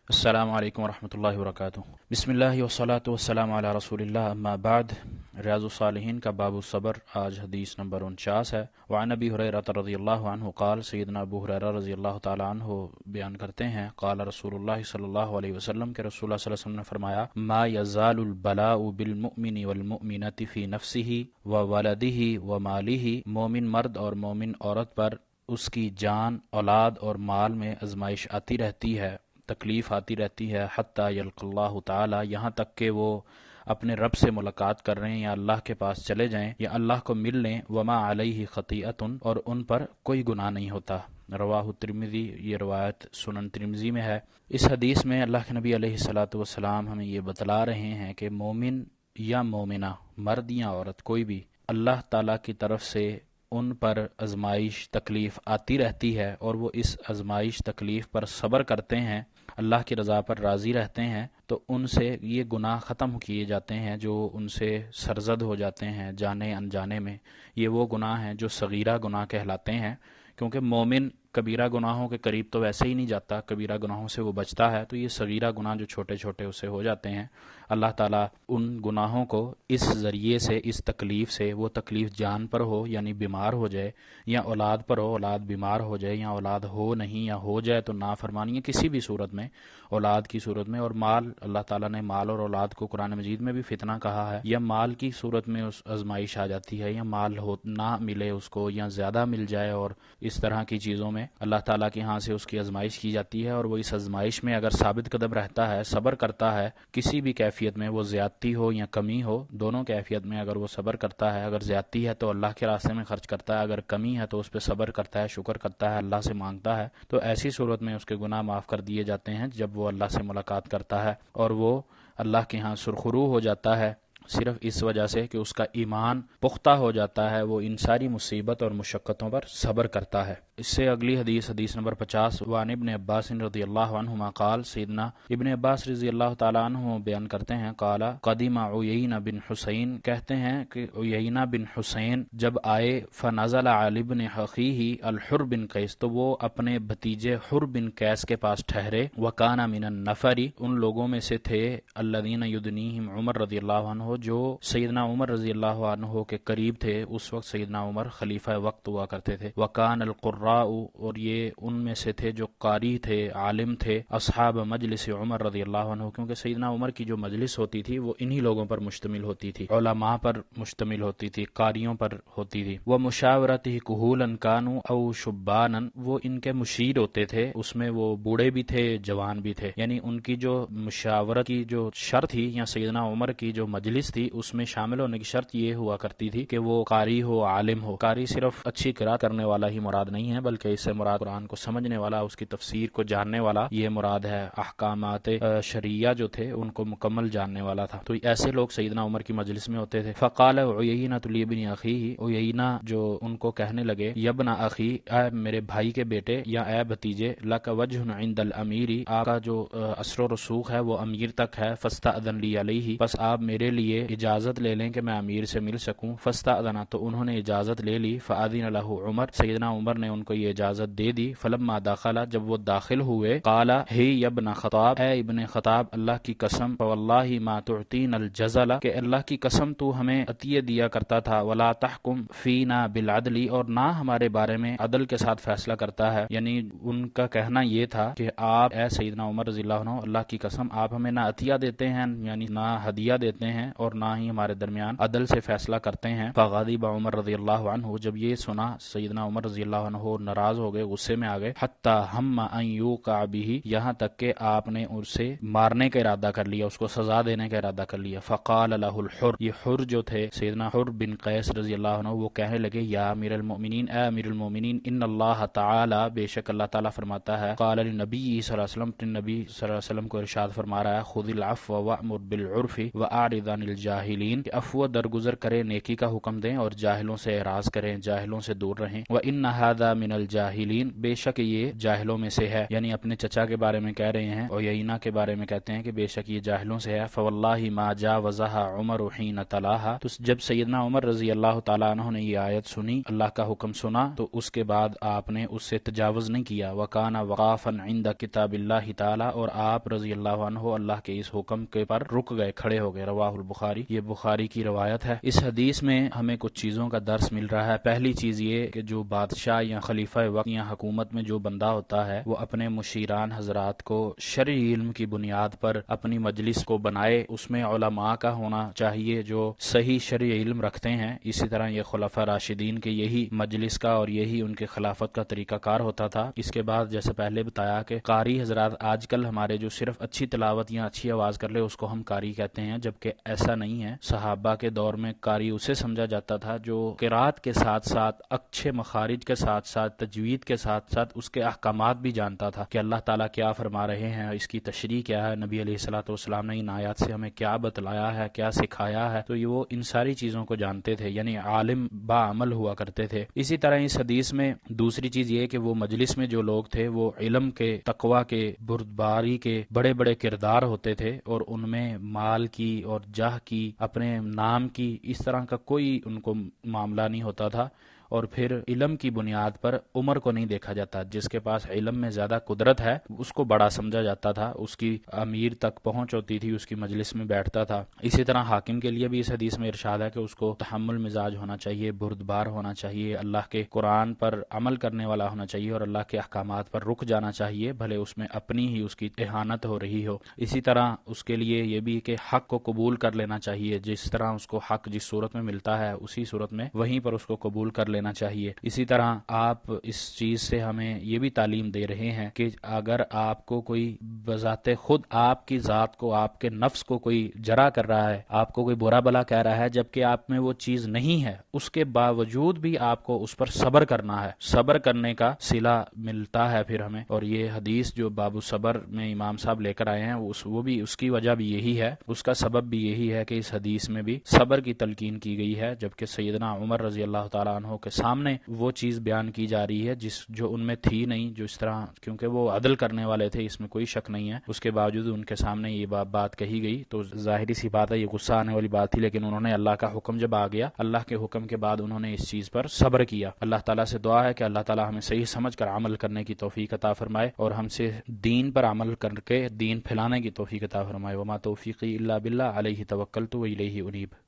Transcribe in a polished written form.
السلام علیکم ورحمۃ اللہ وبرکاتہ۔ بسم اللہ والصلاۃ والسلام علی رسول اللہ، اما بعد۔ ریاض الصالحین کا باب الصبر، آج حدیث نمبر 49 ہے۔ وعن ابی ہریرہ رضی اللہ عنہ قال، سیدنا ابو ہریرہ رضی اللہ تعالی عنہ بیان کرتے ہیں، قال رسول اللہ صلی اللہ علیہ وسلم کہ رسول اللہ صلی اللہ علیہ وسلم نے فرمایا، ما یزال البلاء بالمؤمن والمؤمنۃ فی نفسہ وولدہ ومالہ، مومن مرد اور مومن عورت پر اس کی جان، اولاد اور مال میں آزمائش آتی رہتی ہے، تکلیف آتی رہتی ہے، حتیٰ یلق اللہ تعالی، یہاں تک کہ وہ اپنے رب سے ملاقات کر رہے ہیں یا اللہ کے پاس چلے جائیں یا اللہ کو مل لیں، وما علیہ خطیئۃ، اور ان پر کوئی گناہ نہیں ہوتا۔ رواہ ترمذی، یہ روایت سنن ترمذی میں ہے۔ اس حدیث میں اللہ کے نبی علیہ الصلاۃ والسلام ہمیں یہ بتلا رہے ہیں کہ مومن یا مومنہ، مرد یا عورت، کوئی بھی، اللہ تعالیٰ کی طرف سے ان پر آزمائش تکلیف آتی رہتی ہے اور وہ اس آزمائش تکلیف پر صبر کرتے ہیں، اللہ کی رضا پر راضی رہتے ہیں، تو ان سے یہ گناہ ختم کیے جاتے ہیں جو ان سے سرزد ہو جاتے ہیں جانے انجانے میں۔ یہ وہ گناہ ہیں جو صغیرہ گناہ کہلاتے ہیں، کیونکہ مومن کبیرہ گناہوں کے قریب تو ویسے ہی نہیں جاتا، کبیرہ گناہوں سے وہ بچتا ہے، تو یہ صغیرہ گناہ جو چھوٹے چھوٹے اس سے ہو جاتے ہیں، اللہ تعالیٰ ان گناہوں کو اس ذریعے سے، اس تکلیف سے، وہ تکلیف جان پر ہو یعنی بیمار ہو جائے، یا اولاد پر ہو، اولاد بیمار ہو جائے، یا اولاد ہو نہیں یا ہو جائے تو نافرمانی ہے کسی بھی صورت میں، اولاد کی صورت میں، اور مال، اللہ تعالیٰ نے مال اور اولاد کو قرآن مجید میں بھی فتنہ کہا ہے، یا مال کی صورت میں اس آزمائش آ جاتی ہے، یا مال نہ ملے اس کو یا زیادہ مل جائے، اور اس طرح کی چیزوں میں اللہ تعالیٰ کے ہاں سے اس کی آزمائش کی جاتی ہے، اور وہ اس آزمائش میں اگر ثابت قدم رہتا ہے، صبر کرتا ہے، کسی بھی کیفیت میں، وہ زیادتی ہو یا کمی ہو، دونوں کیفیت میں اگر وہ صبر کرتا ہے، اگر زیادتی ہے تو اللہ کے راستے میں خرچ کرتا ہے، اگر کمی ہے تو اس پہ صبر کرتا ہے، شکر کرتا ہے، اللہ سے مانگتا ہے، تو ایسی صورت میں اس کے گناہ معاف کر دیے جاتے ہیں جب وہ اللہ سے ملاقات کرتا ہے، اور وہ اللہ کے ہاں سرخرو ہو جاتا ہے، صرف اس وجہ سے کہ اس کا ایمان پختہ ہو جاتا ہے، وہ ان ساری مصیبت اور مشقتوں پر صبر کرتا ہے۔ اس سے اگلی حدیث، حدیث نمبر 50، وعن ابن عباس رضی اللہ عنہما قال، سیدنا ابن عباس رضی اللہ تعالی عنہ بیان کرتے ہیں، قال قدیم عیینہ بن حسین، کہتے ہیں کہ عیینہ بن حسین جب آئے، فنزل علی بن اخیہ الحر بن قیس، تو وہ اپنے بھتیجے حر بن قیس کے پاس ٹھہرے، وکان من النفر، ان لوگوں میں سے تھے، الذین یدنیہم عمر رضی اللہ عنہ، جو سیدنا عمر رضی اللہ عنہ کے قریب تھے، اس وقت سیدنا عمر خلیفہ وقت ہوا کرتے تھے، وکان القراء، اور یہ ان میں سے تھے جو قاری تھے، عالم تھے، اصحاب مجلس عمر رضی اللہ عنہ، کیونکہ سیدنا عمر کی جو مجلس ہوتی تھی وہ انہی لوگوں پر مشتمل ہوتی تھی، علماء پر مشتمل ہوتی تھی، قاریوں پر ہوتی تھی۔ وہ مشاورتہ کہولا کانوا او شبانا، وہ ان کے مشیر ہوتے تھے، اس میں وہ بوڑھے بھی تھے، جوان بھی تھے، یعنی ان کی جو مشاورت کی جو شرط تھی، یا سیدنا عمر کی جو مجلس تھی، اس میں شامل ہونے کی شرط یہ ہوا کرتی تھی کہ وہ قاری ہو، عالم ہو۔ قاری صرف اچھی قرات کرنے والا ہی مراد نہیں ہے، بلکہ اس سے مراد قرآن کو سمجھنے والا، اس کی تفسیر کو جاننے والا، یہ مراد ہے، احکامات شرعیہ جو تھے ان کو مکمل جاننے والا تھا، تو ایسے لوگ سیدنا عمر کی مجلس میں ہوتے تھے۔ فقال عیینہ لابن اخیہ، عیینہ جو ان کو کہنے لگے، یابن اخی، اے میرے بھائی کے بیٹے یا اے بھتیجے، لک وجہ عند الامیر، آپ کا جو اثر و رسوخ ہے وہ امیر تک ہے، فاستأذن لی علیہ، بس آپ میرے لیے اجازت لے لیں کہ میں امیر سے مل سکوں، فاستأذن، تو انہوں نے اجازت لے لی، فأذن لہ عمر، سیدنا عمر نے ان کو یہ اجازت دے دی، فلما دخل، جب وہ داخل ہوئے، قال ہی ابن خطاب، اے ابن خطاب، اللہ کی قسم، فواللہ ما تعطینا الجزل، کہ اللہ کی قسم تو ہمیں عطیہ دیا کرتا تھا، ولا تحکم فینا بالعدل، اور نہ ہمارے بارے میں عدل کے ساتھ فیصلہ کرتا ہے، یعنی ان کا کہنا یہ تھا کہ آپ، اے سیدنا عمر رضی اللہ عنہ، اللہ کی قسم آپ ہمیں نہ عطیہ دیتے ہیں، یعنی نہ ہدیہ دیتے ہیں، اور نہ ہی ہمارے درمیان عدل سے فیصلہ کرتے ہیں۔ فغضب عمر رضی اللہ عنہ، جب یہ سنا سیدنا عمر رضی اللہ عنہ ناراض ہو گئے، غصے میں آ گئے، حتی ہم ان یوقع بہ، یہاں تک کہ آپ نے اسے مارنے کا ارادہ کر لیا، اس کو سزا دینے کا ارادہ کر لیا۔ فقال لہ الحر، یہ حر جو تھے سیدنا حر بن قیس رضی اللہ عنہ، وہ کہنے لگے، یا امیر المؤمنین، اے امیر المؤمنین، ان اللہ تعالی، بے شک اللہ تعالی فرماتا ہے، قال للنبی صلی اللہ علیہ وسلم، نبی صلی اللہ علیہ وسلم کو ارشاد فرما رہا ہے، خذ العفو وامر بالعرف واعرض عن الجاہلین، کہ عفو درگزر کریں، نیکی کا حکم دیں اور جاہلوں سے اعراض کریں، جاہلوں سے دور رہیں۔ وَإِنَّ هَذَا مِنَ الْجَاهِلِينَ، بے شک یہ جاہلوں میں سے ہے، یعنی اپنے چچا کے بارے میں کہہ رہے ہیں، عیینہ کے بارے میں کہتے ہیں کہ بے شک یہ جاہلوں سے ہے۔ فَوَاللَّهِ مَا جَاوَزَهَا عُمَرُ حِينَ تَلَاهَا، تو جب سیدنا عمر رضی اللہ تعالیٰ عنہ نے یہ آیت سنی، اللہ کا حکم سنا، تو اس کے بعد آپ نے اس سے تجاوز نہیں کیا۔ وَكَانَ وَقَافًا عِنْدَ كِتَابِ اللَّهِ تعالیٰ، اور آپ رضی اللہ عنہ اللہ کے اس حکم کے پر رک گئے، کھڑے ہو گئے۔ رواہ البخاری، یہ بخاری کی روایت ہے۔ اس حدیث میں ہمیں کچھ چیزوں کا درس مل رہا ہے۔ پہلی چیز یہ کہ جو بادشاہ یا خلیفہ وقت یا حکومت میں جو بندہ ہوتا ہے، وہ اپنے مشیران حضرات کو شرعی علم کی بنیاد پر اپنی مجلس کو بنائے، اس میں علماء کا ہونا چاہیے جو صحیح شرعی علم رکھتے ہیں۔ اسی طرح یہ خلفاء راشدین کے یہی مجلس کا اور یہی ان کے خلافت کا طریقہ کار ہوتا تھا۔ اس کے بعد جیسے پہلے بتایا کہ قاری حضرات آج کل ہمارے جو صرف اچھی تلاوت یا اچھی آواز کر لے اس کو ہم قاری کہتے ہیں، جبکہ ایسا نہیں ہے۔ صحابہ کے دور میں قاری اسے سمجھا جاتا تھا جو قرات کے ساتھ ساتھ اچھے مخارج کے ساتھ ساتھ تجوید کے ساتھ ساتھ اس کے احکامات بھی جانتا تھا کہ اللہ تعالیٰ کیا فرما رہے ہیں، اس کی تشریح کیا ہے، نبی علیہ الصلوۃ والسلام نے ان آیات سے ہمیں کیا بتلایا ہے، کیا سکھایا ہے، تو یہ وہ ان ساری چیزوں کو جانتے تھے، یعنی عالم با عمل ہوا کرتے تھے۔ اسی طرح اس حدیث میں دوسری چیز یہ کہ وہ مجلس میں جو لوگ تھے وہ علم کے، تقوی کے، بردباری کے بڑے بڑے کردار ہوتے تھے، اور ان میں مال کی اور جاہ کی، اپنے نام کی، اس طرح کا کوئی ان کو معاملہ نہیں ہوتا تھا۔ اور پھر علم کی بنیاد پر عمر کو نہیں دیکھا جاتا، جس کے پاس علم میں زیادہ قدرت ہے اس کو بڑا سمجھا جاتا تھا، اس کی امیر تک پہنچ ہوتی تھی، اس کی مجلس میں بیٹھتا تھا۔ اسی طرح حاکم کے لیے بھی اس حدیث میں ارشاد ہے کہ اس کو تحمل مزاج ہونا چاہیے، بردبار ہونا چاہیے، اللہ کے قرآن پر عمل کرنے والا ہونا چاہیے اور اللہ کے احکامات پر رک جانا چاہیے، بھلے اس میں اپنی ہی اس کی اہانت ہو رہی ہو۔ اسی طرح اس کے لیے یہ بھی کہ حق کو قبول کر لینا چاہیے، جس طرح اس کو حق جس صورت میں ملتا ہے اسی صورت میں وہیں پر اس کو قبول کر لینا چاہیے۔ اسی طرح آپ اس چیز سے ہمیں یہ بھی تعلیم دے رہے ہیں کہ اگر آپ کو کوئی بذات خود آپ کی ذات کو، آپ کے نفس کو کوئی جرا کر رہا ہے، آپ کو کوئی برا بلا کہہ رہا ہے جبکہ آپ میں وہ چیز نہیں ہے، اس کے باوجود بھی آپ کو اس پر صبر کرنا ہے، صبر کرنے کا صلہ ملتا ہے پھر ہمیں۔ اور یہ حدیث جو باب الصبر میں امام صاحب لے کر آئے ہیں وہ بھی اس کی وجہ بھی یہی ہے، اس کا سبب بھی یہی ہے کہ اس حدیث میں بھی صبر کی تلقین کی گئی ہے، جبکہ سیدنا عمر رضی اللہ تعالیٰ عنہ کے سامنے وہ چیز بیان کی جا رہی ہے جو ان میں تھی نہیں، جو اس طرح، کیونکہ وہ عدل کرنے والے تھے، اس میں کوئی شک نہیں ہے، اس کے باوجود ان کے سامنے یہ بات کہی گئی تو ظاہری سی بات ہے یہ غصہ آنے والی بات تھی، لیکن انہوں نے اللہ کا حکم جب آ گیا، اللہ کے حکم کے بعد انہوں نے اس چیز پر صبر کیا۔ اللہ تعالیٰ سے دعا ہے کہ اللہ تعالیٰ ہمیں صحیح سمجھ کر عمل کرنے کی توفیق عطا فرمائے اور ہم سے دین پر عمل کر کے دین پھیلانے کی توفیق عطا فرمائے۔ وما توفیقی الا باللہ، علیہ توکلت و الیہ انیب۔